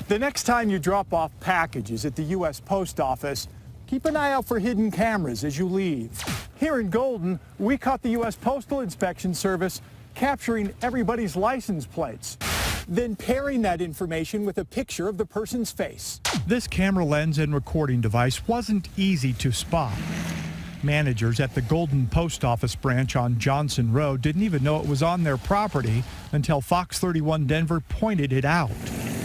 The next time you drop off packages at the U.S. Post Office, keep an eye out for hidden cameras as you leave. Here in Golden, we caught the U.S. Postal Inspection Service capturing everybody's license plates, then pairing that information with a picture of the person's face. This camera lens and recording device wasn't easy to spot. Managers at the Golden Post Office branch on Johnson Road didn't even know it was on their property until Fox 31 Denver pointed it out.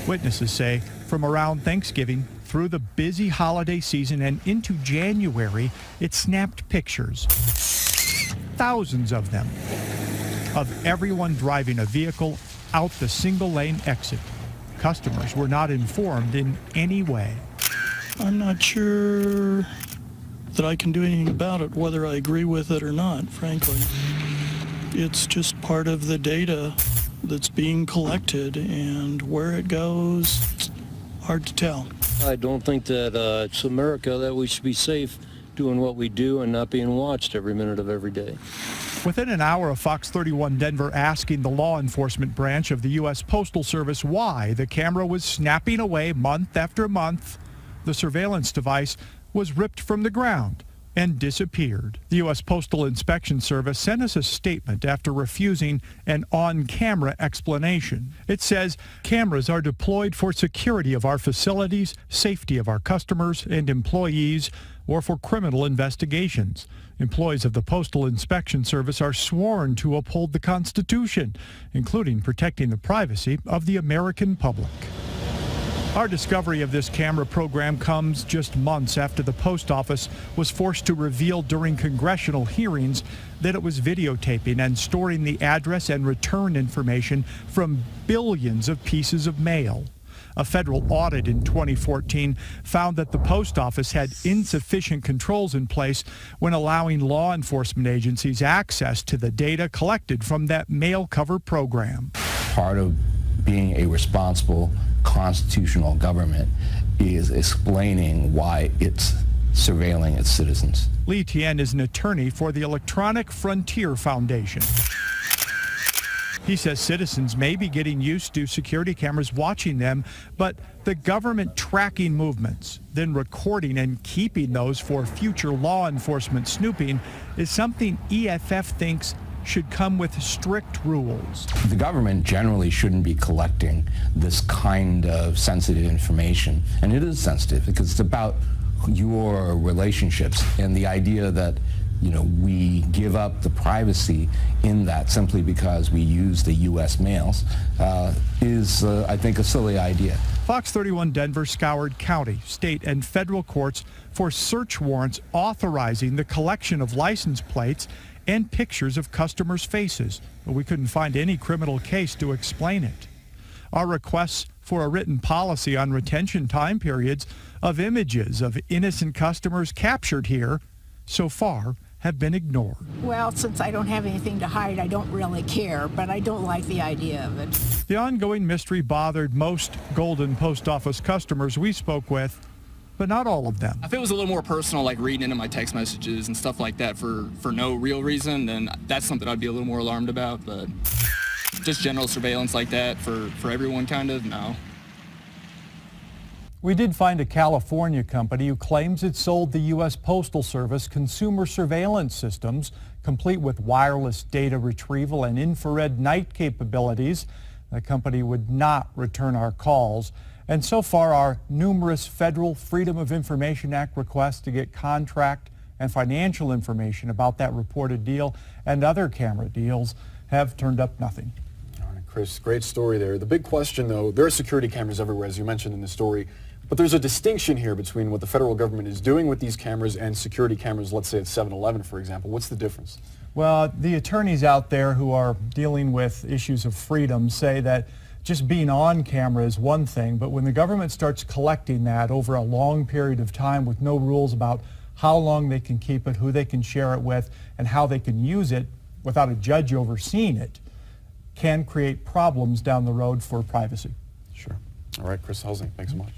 Witnesses say from around Thanksgiving through the busy holiday season and into January, it snapped pictures, thousands of them, of everyone driving a vehicle out the single-lane exit. Customers were not informed in any way. I'm not sure that I can do anything about it, whether I agree with it or not, frankly. It's just part of the data that's being collected, and where it goes, it's hard to tell. I don't think that it's America that we should be safe doing what we do and not being watched every minute of every day. Within an hour of Fox 31 Denver asking the law enforcement branch of the U.S. Postal Service why the camera was snapping away month after month, the surveillance device was ripped from the ground and disappeared. The U.S. Postal Inspection Service sent us a statement after refusing an on-camera explanation. It says cameras are deployed for security of our facilities, safety of our customers and employees, or for criminal investigations. Employees of the Postal Inspection Service are sworn to uphold the Constitution, including protecting the privacy of the American public. Our discovery of this camera program comes just months after the post office was forced to reveal during congressional hearings that it was videotaping and storing the address and return information from billions of pieces of mail. A federal audit in 2014 found that the post office had insufficient controls in place when allowing law enforcement agencies access to the data collected from that mail cover program. Part of being a responsible constitutional government is explaining why it's surveilling its citizens. Lee Tien is an attorney for the Electronic Frontier Foundation. He says citizens may be getting used to security cameras watching them, but the government tracking movements, then recording and keeping those for future law enforcement snooping is something EFF thinks should come with strict rules. The government generally shouldn't be collecting this kind of sensitive information, and it is sensitive because it's about your relationships, and the idea that we give up the privacy in that simply because we use the U.S. mails is, I think, a silly idea. Fox 31 Denver scoured county, state, and federal courts for search warrants authorizing the collection of license plates and pictures of customers' faces, but we couldn't find any criminal case to explain it. Our requests for a written policy on retention time periods of images of innocent customers captured here so far have been ignored. Well, since I don't have anything to hide, I don't really care, but I don't like the idea of it. The ongoing mystery bothered most Golden Post Office customers we spoke with, but not all of them. If it was a little more personal, like reading into my text messages and stuff like that for no real reason, then that's something I'd be a little more alarmed about, but just general surveillance like that for everyone, kind of, no. We did find a California company who claims it sold the U.S. Postal Service consumer surveillance systems, complete with wireless data retrieval and infrared night capabilities. The company would not return our calls. And so far, our numerous federal Freedom of Information Act requests to get contract and financial information about that reported deal and other camera deals have turned up nothing. All right, Chris, great story there. The big question, though, there are security cameras everywhere, as you mentioned in the story, but there's a distinction here between what the federal government is doing with these cameras and security cameras, let's say at 7-Eleven, for example. What's the difference? Well, the attorneys out there who are dealing with issues of freedom say that just being on camera is one thing, but when the government starts collecting that over a long period of time with no rules about how long they can keep it, who they can share it with, and how they can use it without a judge overseeing it, can create problems down the road for privacy. Sure. All right, Chris Helsing, thanks so much.